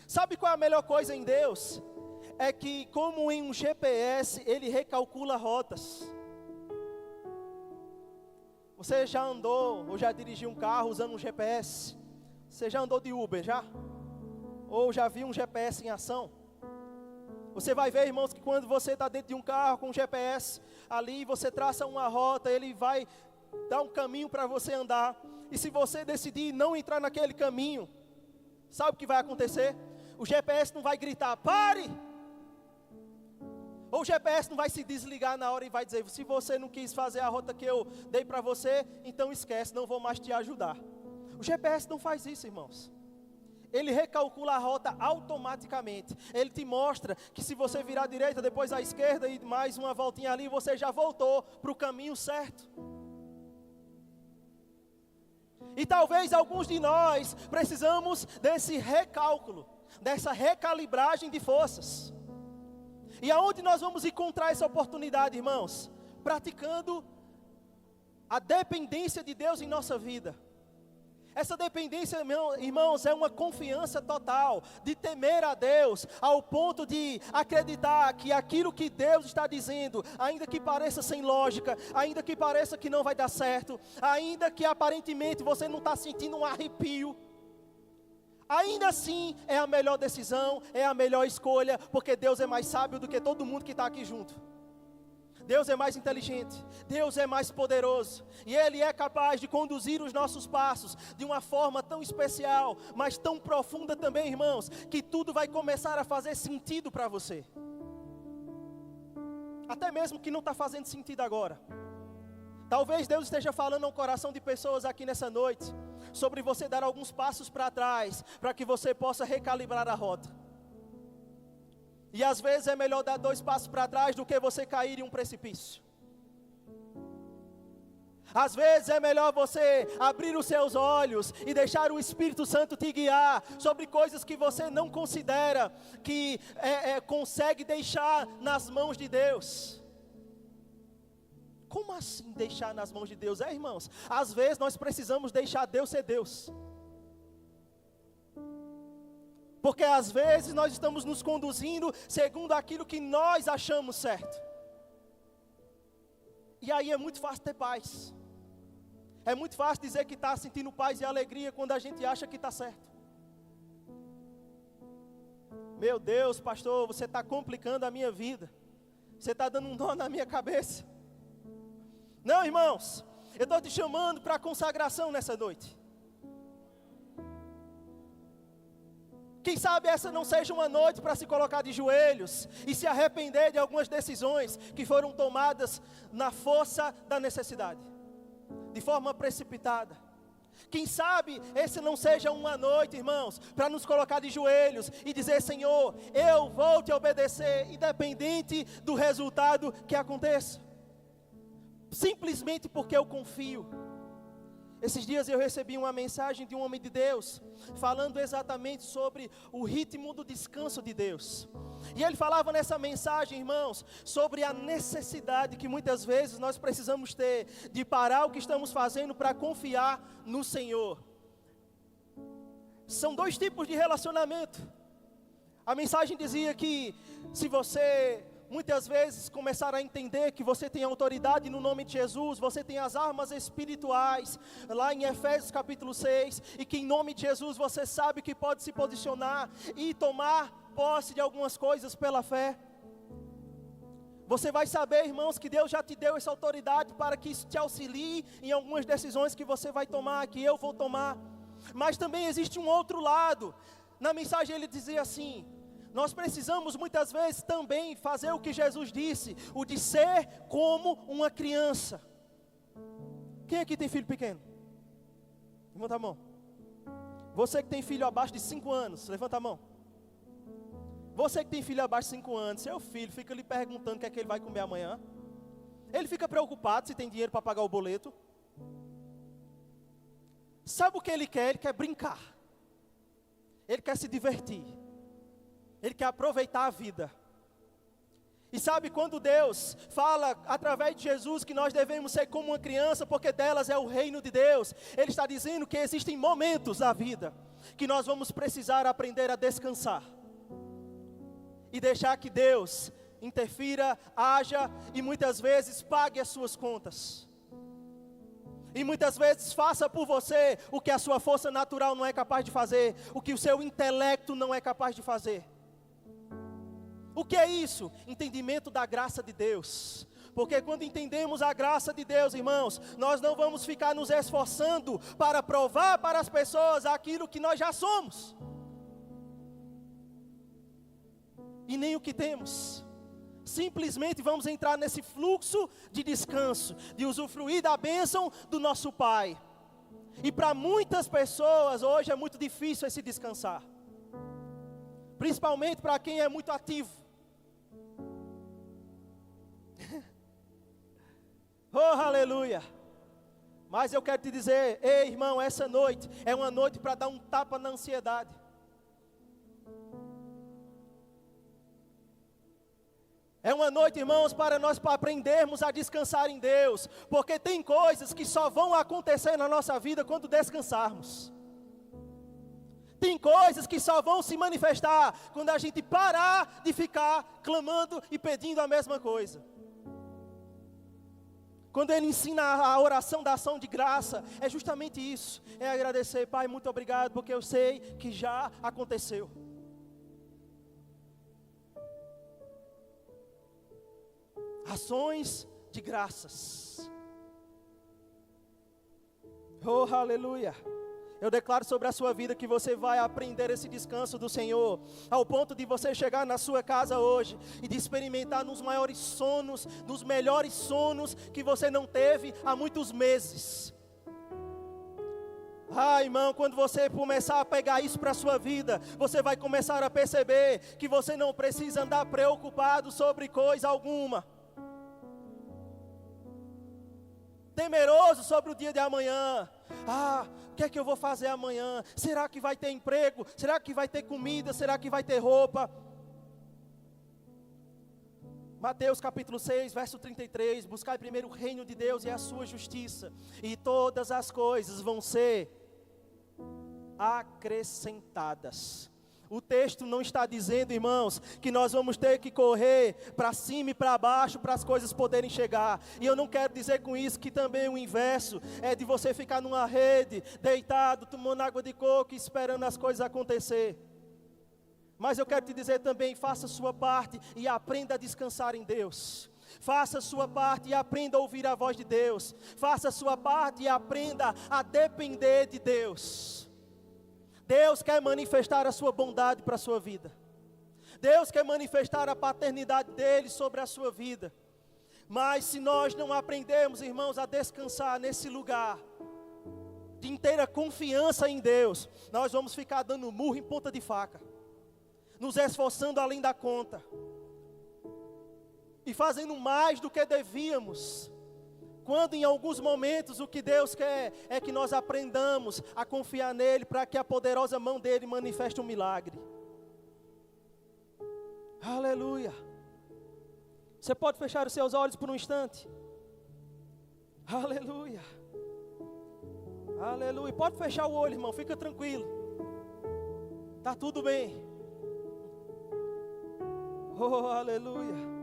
Sabe qual é a melhor coisa em Deus? É que, como em um GPS, Ele recalcula rotas. Você já andou ou já dirigiu um carro usando um GPS? Você já andou de Uber, já? Ou já viu um GPS em ação? Você vai ver, irmãos, que quando você está dentro de um carro com um GPS, ali você traça uma rota, ele vai dar um caminho para você andar. E se você decidir não entrar naquele caminho, sabe o que vai acontecer? O GPS não vai gritar, pare! Ou o GPS não vai se desligar na hora e vai dizer, se você não quis fazer a rota que eu dei para você, então esquece, não vou mais te ajudar. O GPS não faz isso, irmãos. Ele recalcula a rota automaticamente. Ele te mostra que se você virar à direita, depois à esquerda e mais uma voltinha ali, você já voltou para o caminho certo. E talvez alguns de nós precisamos desse recálculo, dessa recalibragem de forças. E aonde nós vamos encontrar essa oportunidade, irmãos? Praticando a dependência de Deus em nossa vida. Essa dependência, irmãos, é uma confiança total, de temer a Deus, ao ponto de acreditar que aquilo que Deus está dizendo, ainda que pareça sem lógica, ainda que pareça que não vai dar certo, ainda que aparentemente você não está sentindo um arrepio, ainda assim é a melhor decisão, é a melhor escolha, porque Deus é mais sábio do que todo mundo que está aqui junto. Deus é mais inteligente, Deus é mais poderoso, e Ele é capaz de conduzir os nossos passos de uma forma tão especial, mas tão profunda também, irmãos, que tudo vai começar a fazer sentido para você. Até mesmo que não está fazendo sentido agora. Talvez Deus esteja falando ao coração de pessoas aqui nessa noite, sobre você dar alguns passos para trás, para que você possa recalibrar a rota. E às vezes é melhor dar 2 passos para trás do que você cair em um precipício. Às vezes é melhor você abrir os seus olhos e deixar o Espírito Santo te guiar sobre coisas que você não considera que consegue deixar nas mãos de Deus. Como assim deixar nas mãos de Deus? Irmãos, às vezes nós precisamos deixar Deus ser Deus. Porque às vezes nós estamos nos conduzindo segundo aquilo que nós achamos certo. E aí é muito fácil ter paz. É muito fácil dizer que está sentindo paz e alegria quando a gente acha que está certo. Meu Deus, pastor, você está complicando a minha vida. Você está dando um nó na minha cabeça. Não, irmãos, eu estou te chamando para a consagração nessa noite. Quem sabe essa não seja uma noite para se colocar de joelhos e se arrepender de algumas decisões que foram tomadas na força da necessidade, de forma precipitada. Quem sabe esse não seja uma noite, irmãos, para nos colocar de joelhos e dizer: Senhor, eu vou te obedecer, independente do resultado que aconteça, simplesmente porque eu confio. Esses dias eu recebi uma mensagem de um homem de Deus, falando exatamente sobre o ritmo do descanso de Deus. E ele falava nessa mensagem, irmãos, sobre a necessidade que muitas vezes nós precisamos ter, de parar o que estamos fazendo para confiar no Senhor. São dois tipos de relacionamento. A mensagem dizia que se você muitas vezes começar a entender que você tem autoridade no nome de Jesus, você tem as armas espirituais, lá em Efésios capítulo 6, e que em nome de Jesus você sabe que pode se posicionar e tomar posse de algumas coisas pela fé. Você vai saber, irmãos, que Deus já te deu essa autoridade para que isso te auxilie em algumas decisões que você vai tomar, que eu vou tomar. Mas também existe um outro lado. Na mensagem ele dizia assim: nós precisamos muitas vezes também fazer o que Jesus disse, o de ser como uma criança. Quem aqui tem filho pequeno? Levanta a mão. Você que tem filho abaixo de 5 anos, levanta a mão. Você que tem filho abaixo de 5 anos, seu filho fica lhe perguntando o que é que ele vai comer amanhã. Ele fica preocupado se tem dinheiro para pagar o boleto. Sabe o que ele quer? Ele quer brincar. Ele quer se divertir. Ele quer aproveitar a vida. E sabe, quando Deus fala através de Jesus que nós devemos ser como uma criança, porque delas é o reino de Deus, Ele está dizendo que existem momentos da vida que nós vamos precisar aprender a descansar e deixar que Deus interfira, haja e muitas vezes pague as suas contas. E muitas vezes faça por você o que a sua força natural não é capaz de fazer, o que o seu intelecto não é capaz de fazer. O que é isso? Entendimento da graça de Deus. Porque quando entendemos a graça de Deus, irmãos, nós não vamos ficar nos esforçando para provar para as pessoas aquilo que nós já somos. E nem o que temos. Simplesmente vamos entrar nesse fluxo de descanso, de usufruir da bênção do nosso Pai. E para muitas pessoas hoje é muito difícil esse descansar. Principalmente para quem é muito ativo. Oh, aleluia. Mas eu quero te dizer, ei irmão, essa noite é uma noite para dar um tapa na ansiedade. É uma noite, irmãos, para nós aprendermos a descansar em Deus. Porque tem coisas que só vão acontecer na nossa vida quando descansarmos. Tem coisas que só vão se manifestar quando a gente parar de ficar clamando e pedindo a mesma coisa. Quando ele ensina a oração da ação de graça, é justamente isso. É agradecer: Pai, muito obrigado, porque eu sei que já aconteceu. Ações de graças. Oh, aleluia. Eu declaro sobre a sua vida que você vai aprender esse descanso do Senhor, ao ponto de você chegar na sua casa hoje e de experimentar nos maiores sonos, nos melhores sonos que você não teve há muitos meses. Ah, irmão, quando você começar a pegar isso para a sua vida, você vai começar a perceber que você não precisa andar preocupado sobre coisa alguma, temeroso sobre o dia de amanhã. Ah, o que é que eu vou fazer amanhã? Será que vai ter emprego? Será que vai ter comida? Será que vai ter roupa? Mateus capítulo 6, verso 33, buscai primeiro o reino de Deus e a sua justiça, e todas as coisas vão ser acrescentadas. O texto não está dizendo, irmãos, que nós vamos ter que correr para cima e para baixo para as coisas poderem chegar. E eu não quero dizer com isso que também o inverso é de você ficar numa rede, deitado, tomando água de coco, esperando as coisas acontecer. Mas eu quero te dizer também, faça a sua parte e aprenda a descansar em Deus. Faça a sua parte e aprenda a ouvir a voz de Deus. Faça a sua parte e aprenda a depender de Deus. Deus quer manifestar a sua bondade para a sua vida. Deus quer manifestar a paternidade dele sobre a sua vida. Mas se nós não aprendermos, irmãos, a descansar nesse lugar de inteira confiança em Deus, nós vamos ficar dando murro em ponta de faca, nos esforçando além da conta e fazendo mais do que devíamos, quando em alguns momentos o que Deus quer é que nós aprendamos a confiar nele, para que a poderosa mão dele manifeste um milagre. Aleluia. Você pode fechar os seus olhos por um instante? Aleluia. Aleluia. Pode fechar o olho, irmão, fica tranquilo. Está tudo bem. Oh, aleluia.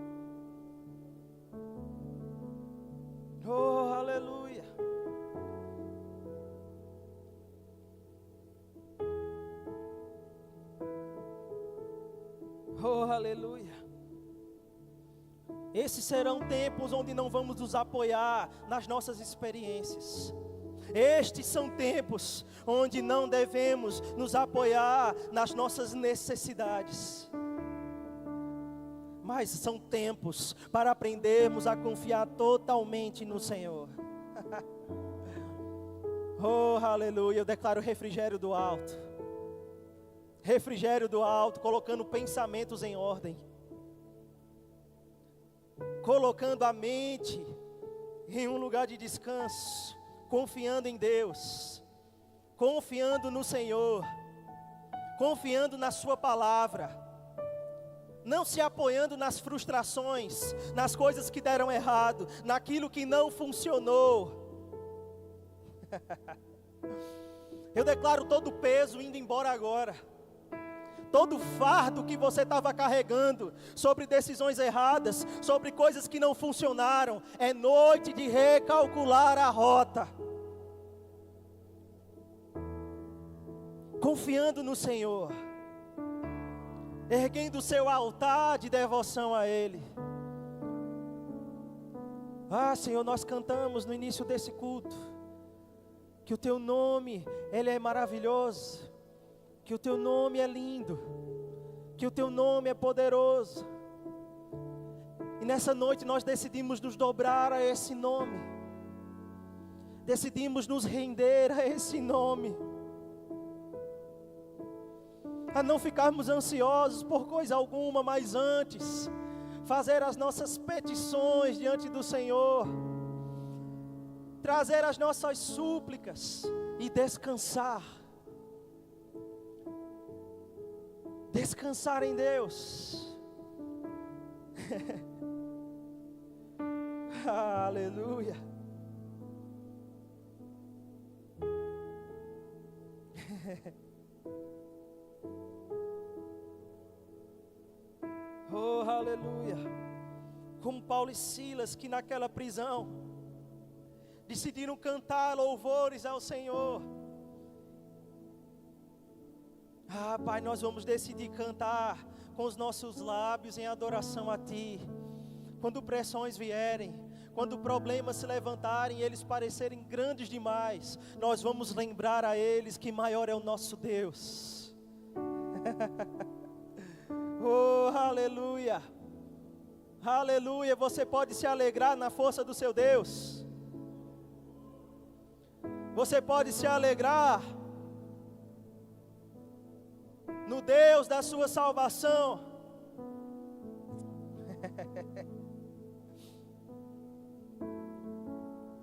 Oh, aleluia. Oh, aleluia. Esses serão tempos onde não vamos nos apoiar nas nossas experiências. Estes são tempos onde não devemos nos apoiar nas nossas necessidades. Mas são tempos para aprendermos a confiar totalmente no Senhor. Oh, aleluia. Eu declaro refrigério do alto. Refrigério do alto, colocando pensamentos em ordem. Colocando a mente em um lugar de descanso. Confiando em Deus. Confiando no Senhor. Confiando na sua palavra. Não se apoiando nas frustrações, nas coisas que deram errado, naquilo que não funcionou. Eu declaro todo o peso indo embora agora. Todo o fardo que você estava carregando sobre decisões erradas, sobre coisas que não funcionaram, é noite de recalcular a rota. Confiando no Senhor. Erguendo o seu altar de devoção a Ele. Ah, Senhor, nós cantamos no início desse culto que o Teu nome, Ele é maravilhoso, que o Teu nome é lindo, que o Teu nome é poderoso. E nessa noite nós decidimos nos dobrar a esse nome, decidimos nos render a esse nome, a não ficarmos ansiosos por coisa alguma, mas antes fazer as nossas petições diante do Senhor, trazer as nossas súplicas e descansar. Descansar em Deus. Aleluia. Oh, aleluia. Como Paulo e Silas, que naquela prisão decidiram cantar louvores ao Senhor. Ah, Pai, nós vamos decidir cantar com os nossos lábios em adoração a Ti. Quando pressões vierem, quando problemas se levantarem e eles parecerem grandes demais, nós vamos lembrar a eles que maior é o nosso Deus. Oh, aleluia. Aleluia. Você pode se alegrar na força do seu Deus. Você pode se alegrar no Deus da sua salvação.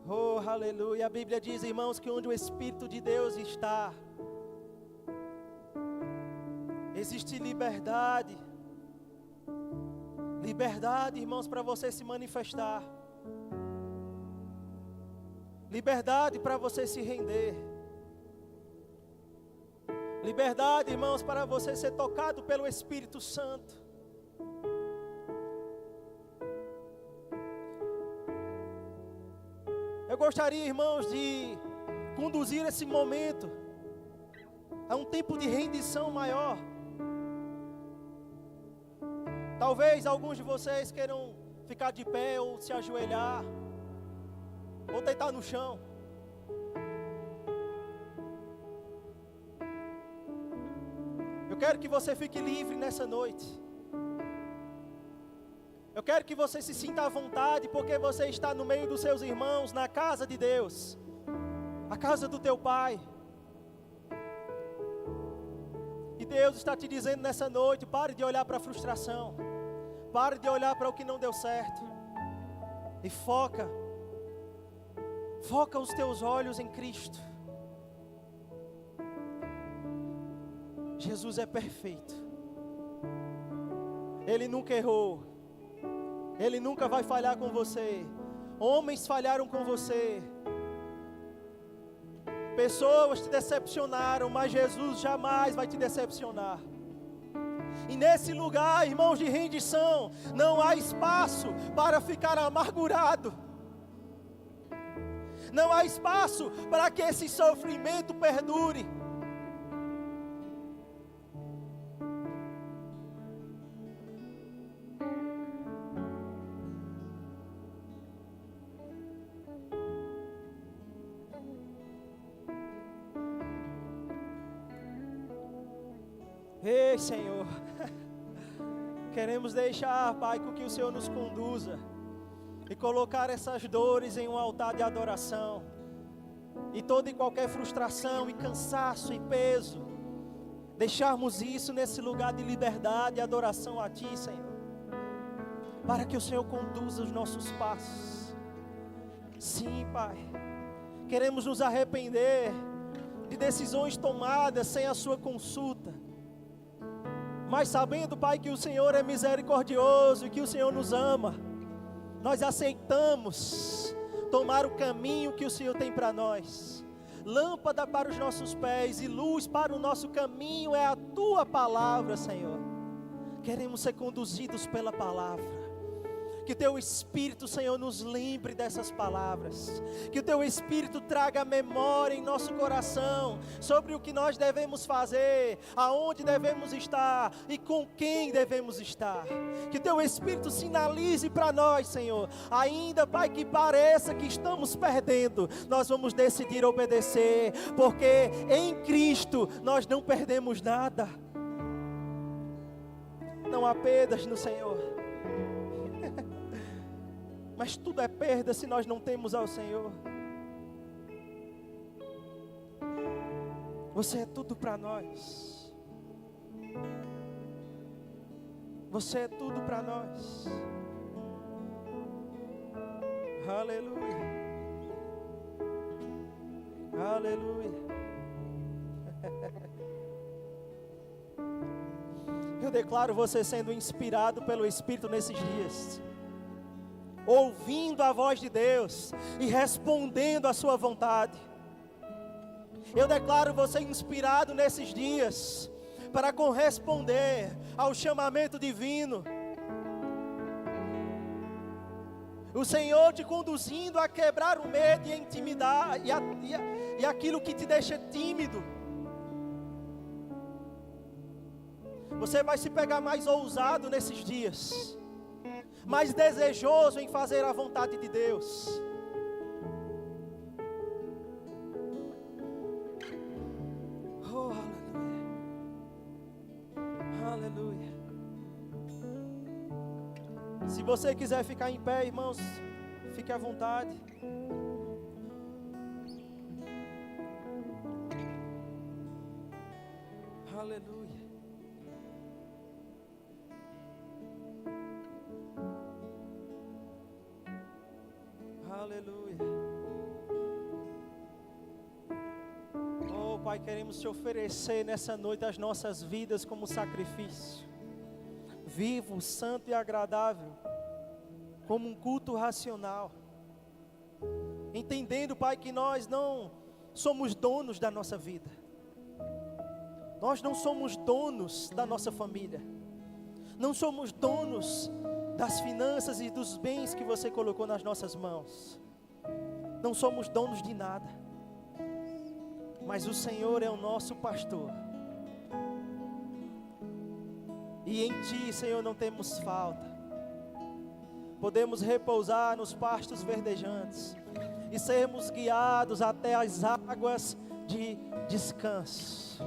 Oh, aleluia. A Bíblia diz, irmãos, que onde o Espírito de Deus está, existe liberdade. Liberdade, irmãos, para você se manifestar. Liberdade para você se render. Liberdade, irmãos, para você ser tocado pelo Espírito Santo. Eu gostaria, irmãos, de conduzir esse momento a um tempo de rendição maior. Talvez alguns de vocês queiram ficar de pé ou se ajoelhar, ou deitar no chão. Eu quero que você fique livre nessa noite. Eu quero que você se sinta à vontade, porque você está no meio dos seus irmãos, na casa de Deus, a casa do teu Pai. E Deus está te dizendo nessa noite: pare de olhar para a frustração, pare de olhar para o que não deu certo, e foca os teus olhos em Cristo. Jesus é perfeito, Ele nunca errou, Ele nunca vai falhar com você. Homens falharam com você, pessoas te decepcionaram, mas Jesus jamais vai te decepcionar. E nesse lugar, irmãos, de rendição, não há espaço para ficar amargurado, não há espaço para que esse sofrimento perdure. Ei, Senhor, queremos deixar, Pai, com que o Senhor nos conduza e colocar essas dores em um altar de adoração, e toda e qualquer frustração e cansaço e peso, deixarmos isso nesse lugar de liberdade e adoração a Ti, Senhor, para que o Senhor conduza os nossos passos. Sim, Pai, queremos nos arrepender de decisões tomadas sem a Sua consulta, mas sabendo, Pai, que o Senhor é misericordioso e que o Senhor nos ama, nós aceitamos tomar o caminho que o Senhor tem para nós. Lâmpada para os nossos pés e luz para o nosso caminho é a Tua palavra, Senhor. Queremos ser conduzidos pela palavra. Que o Teu Espírito, Senhor, nos lembre dessas palavras. Que o Teu Espírito traga memória em nosso coração sobre o que nós devemos fazer, aonde devemos estar e com quem devemos estar. Que o Teu Espírito sinalize para nós, Senhor, ainda, Pai, que pareça que estamos perdendo, nós vamos decidir obedecer, porque em Cristo nós não perdemos nada. Não há perdas no Senhor. Mas tudo é perda se nós não temos ao Senhor. Você é tudo para nós. Você é tudo para nós. Aleluia. Aleluia. Eu declaro você sendo inspirado pelo Espírito nesses dias, ouvindo a voz de Deus e respondendo à sua vontade. Eu declaro você inspirado nesses dias para corresponder ao chamamento divino. O Senhor te conduzindo a quebrar o medo e a intimidade e aquilo que te deixa tímido. Você vai se pegar mais ousado nesses dias, mais desejoso em fazer a vontade de Deus. Oh, aleluia. Aleluia. Se você quiser ficar em pé, irmãos, fique à vontade. Aleluia. Aleluia. Oh, Pai, queremos te oferecer nessa noite as nossas vidas como sacrifício vivo, santo e agradável, como um culto racional, entendendo, Pai, que nós não somos donos da nossa vida, nós não somos donos da nossa família, não somos donos das finanças e dos bens que você colocou nas nossas mãos. Não somos donos de nada, mas o Senhor é o nosso pastor, E em Ti, Senhor, não temos falta. Podemos repousar nos pastos verdejantes e sermos guiados até as águas de descanso,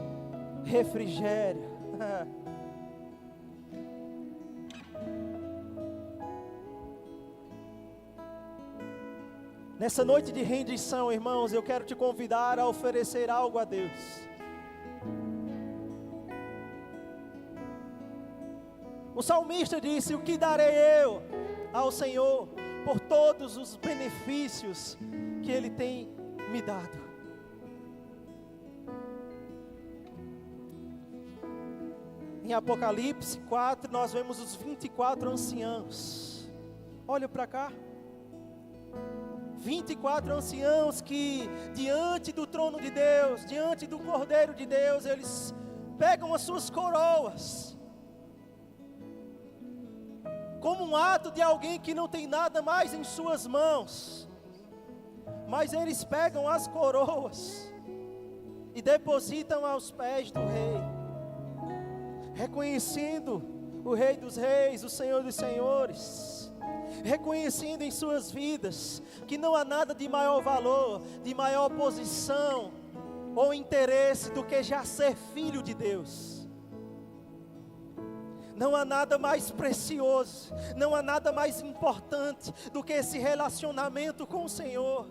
refrigério. Nessa noite de rendição, irmãos, eu quero te convidar a oferecer algo a Deus. O salmista disse: o que darei eu ao Senhor por todos os benefícios que Ele tem me dado? Em Apocalipse 4, nós vemos os 24 anciãos. Olha para cá. 24 anciãos que diante do trono de Deus, diante do Cordeiro de Deus, eles pegam as suas coroas, como um ato de alguém que não tem nada mais em suas mãos, mas eles pegam as coroas e depositam aos pés do Rei, reconhecendo o Rei dos Reis, o Senhor dos Senhores, reconhecendo em suas vidas que não há nada de maior valor, de maior posição ou interesse do que já ser filho de Deus. Não há nada mais precioso, não há nada mais importante do que esse relacionamento com o Senhor.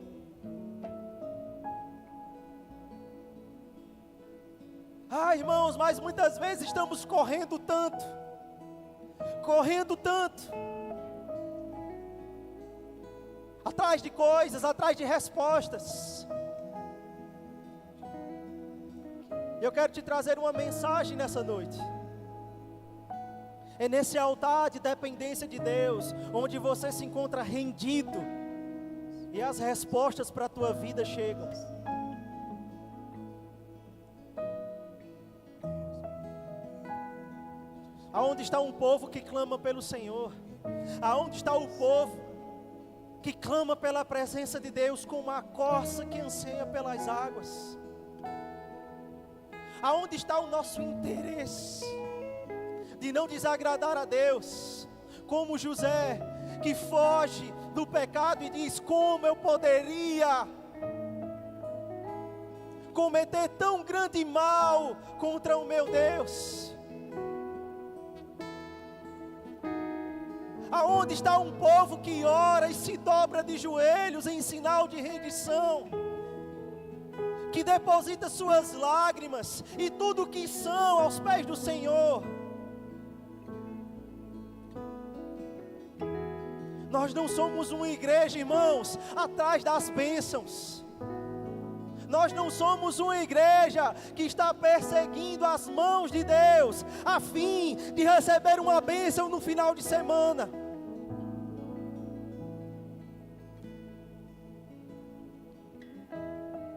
Irmãos, mas muitas vezes estamos correndo tanto, atrás de coisas, atrás de respostas. Eu quero te trazer uma mensagem nessa noite. É nesse altar de dependência de Deus, onde você se encontra rendido, e as respostas para a tua vida chegam. Aonde está um povo que clama pelo Senhor? Aonde está o povo que clama pela presença de Deus como a corça que anseia pelas águas? Aonde está o nosso interesse de não desagradar a Deus, como José, que foge do pecado e diz: como eu poderia cometer tão grande mal contra o meu Deus? Aonde está um povo que ora e se dobra de joelhos em sinal de rendição, que deposita suas lágrimas e tudo o que são aos pés do Senhor? Nós não somos uma igreja, irmãos, atrás das bênçãos. Nós não somos uma igreja que está perseguindo as mãos de Deus, a fim de receber uma bênção no final de semana.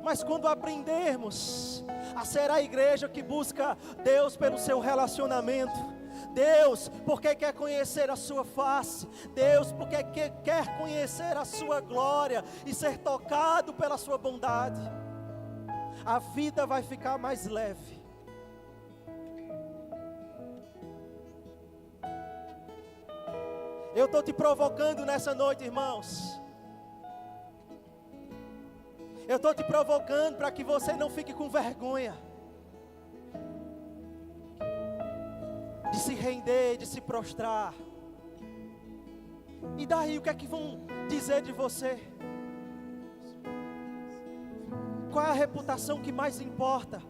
Mas quando aprendermos a ser a igreja que busca Deus pelo seu relacionamento, Deus porque quer conhecer a sua face, Deus porque quer conhecer a sua glória e ser tocado pela sua bondade, a vida vai ficar mais leve. Eu estou te provocando nessa noite, irmãos. Eu estou te provocando para que você não fique com vergonha de se render, de se prostrar. E daí, o que é que vão dizer de você? Qual é a reputação que mais importa?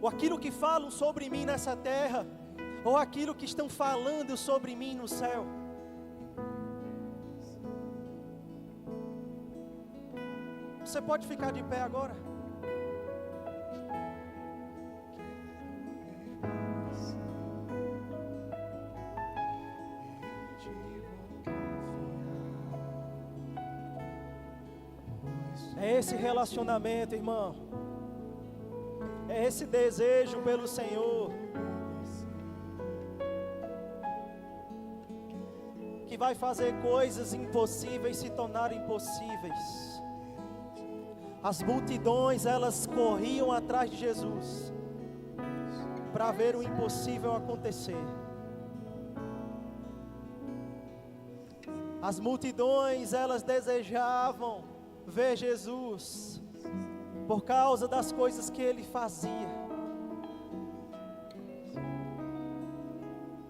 Ou aquilo que falam sobre mim nessa terra, ou aquilo que estão falando sobre mim no céu? Você pode ficar de pé agora? É esse relacionamento, irmão. É esse desejo pelo Senhor que vai fazer coisas impossíveis se tornarem possíveis. As multidões, elas corriam atrás de Jesus, para ver o impossível acontecer. As multidões, elas desejavam ver Jesus por causa das coisas que ele fazia.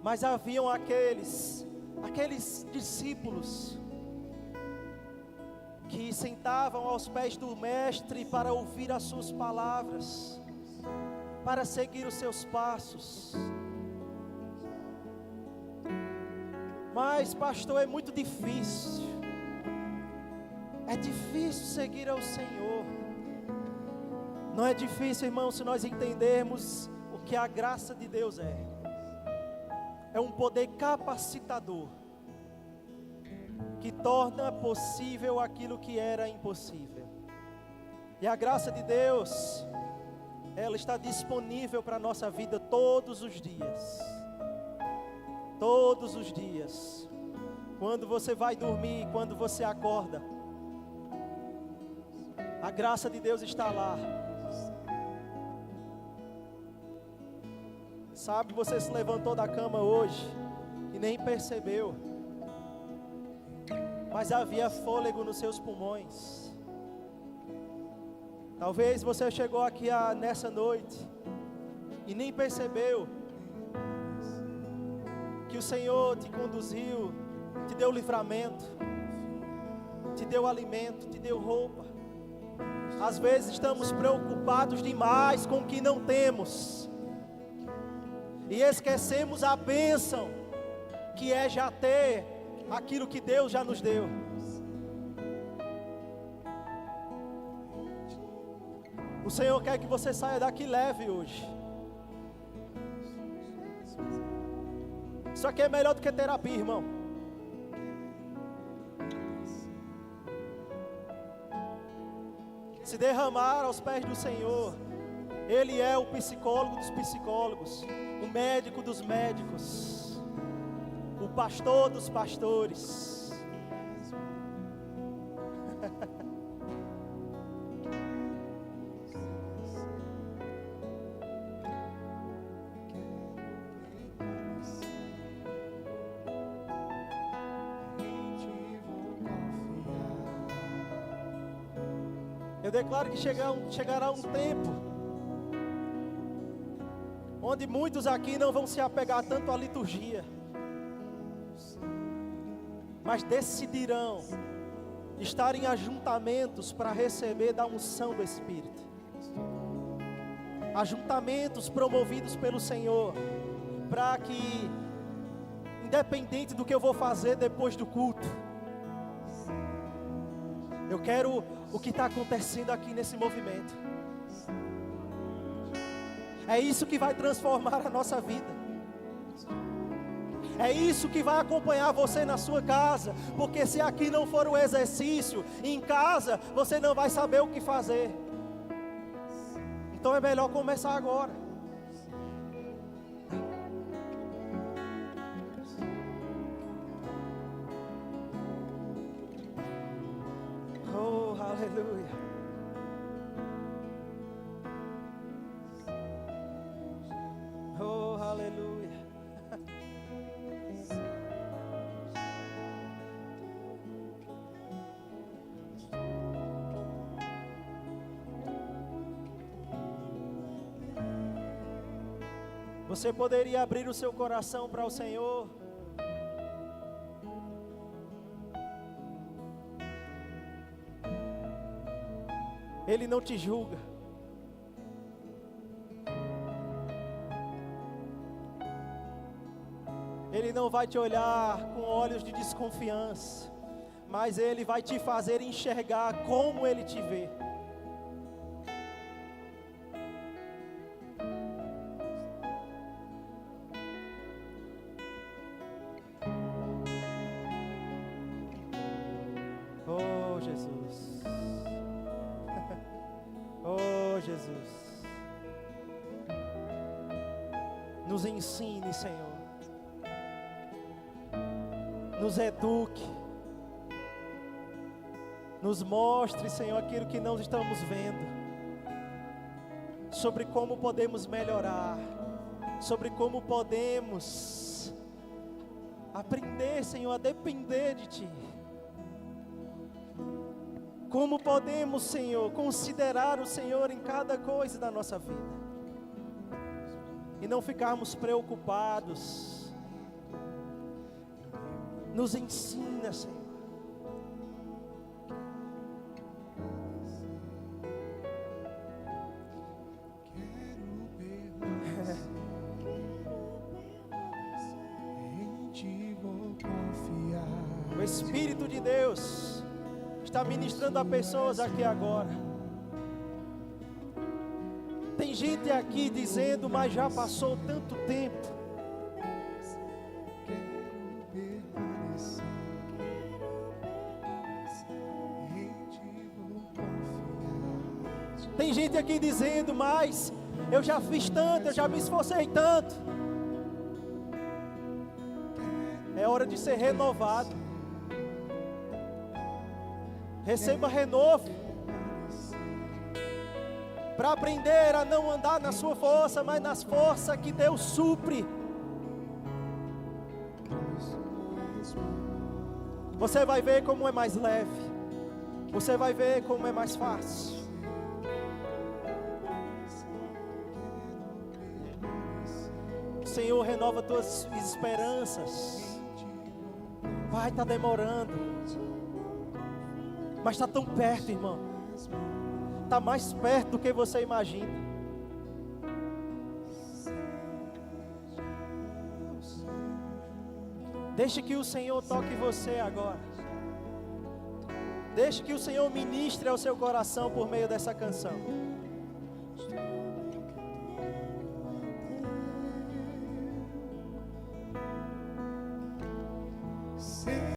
Mas haviam aqueles discípulos que sentavam aos pés do mestre para ouvir as suas palavras, para seguir os seus passos. Mas, pastor, é muito difícil. É difícil seguir ao Senhor. Não é difícil, irmão, se nós entendermos o que a graça de Deus é. É um poder capacitador que torna possível aquilo que era impossível. E a graça de Deus, ela está disponível para a nossa vida todos os dias. Todos os dias. Quando você vai dormir, quando você acorda, a graça de Deus está lá. Sabe, você se levantou da cama hoje e nem percebeu, mas havia fôlego nos seus pulmões. Talvez você chegou aqui nessa noite e nem percebeu que o Senhor te conduziu, te deu livramento, te deu alimento, te deu roupa. Às vezes estamos preocupados demais com o que não temos e esquecemos a bênção que é já ter aquilo que Deus já nos deu. O Senhor quer que você saia daqui leve hoje. Isso aqui é melhor do que terapia, irmão. Se derramar aos pés do Senhor. Ele é o psicólogo dos psicólogos, o médico dos médicos, o pastor dos pastores. Eu declaro que chegará um tempo onde muitos aqui não vão se apegar tanto à liturgia, mas decidirão estar em ajuntamentos para receber da unção do Espírito. Ajuntamentos promovidos pelo Senhor, para que, independente do que eu vou fazer depois do culto, eu quero o que está acontecendo aqui nesse movimento. É isso que vai transformar a nossa vida. É isso que vai acompanhar você na sua casa. Porque se aqui não for o exercício, em casa você não vai saber o que fazer. Então é melhor começar agora. Oh, aleluia. Oh, aleluia. Você poderia abrir o seu coração para o Senhor? Ele não te julga. Ele não vai te olhar com olhos de desconfiança, mas Ele vai te fazer enxergar como Ele te vê. Oh, Jesus. Oh, Jesus. Nos ensine, Senhor. Nos eduque, nos mostre, Senhor, aquilo que não estamos vendo, sobre como podemos melhorar, sobre como podemos aprender, Senhor, a depender de Ti. Como podemos, Senhor, considerar o Senhor em cada coisa da nossa vida. E não ficarmos preocupados. Nos ensina, Senhor. O Espírito de Deus está ministrando a pessoas aqui agora. Tem gente aqui dizendo, mas já passou tanto tempo. Tem gente aqui dizendo, mas eu já fiz tanto, eu já me esforcei tanto. É hora de ser renovado. Receba renovo. Para aprender a não andar na sua força, mas nas forças que Deus supre. Você vai ver como é mais leve. Você vai ver como é mais fácil. O Senhor renova tuas esperanças. Vai, está demorando. Mas está tão perto, irmão. Está mais perto do que você imagina. Deixe que o Senhor toque você agora. Deixe que o Senhor ministre ao seu coração por meio dessa canção.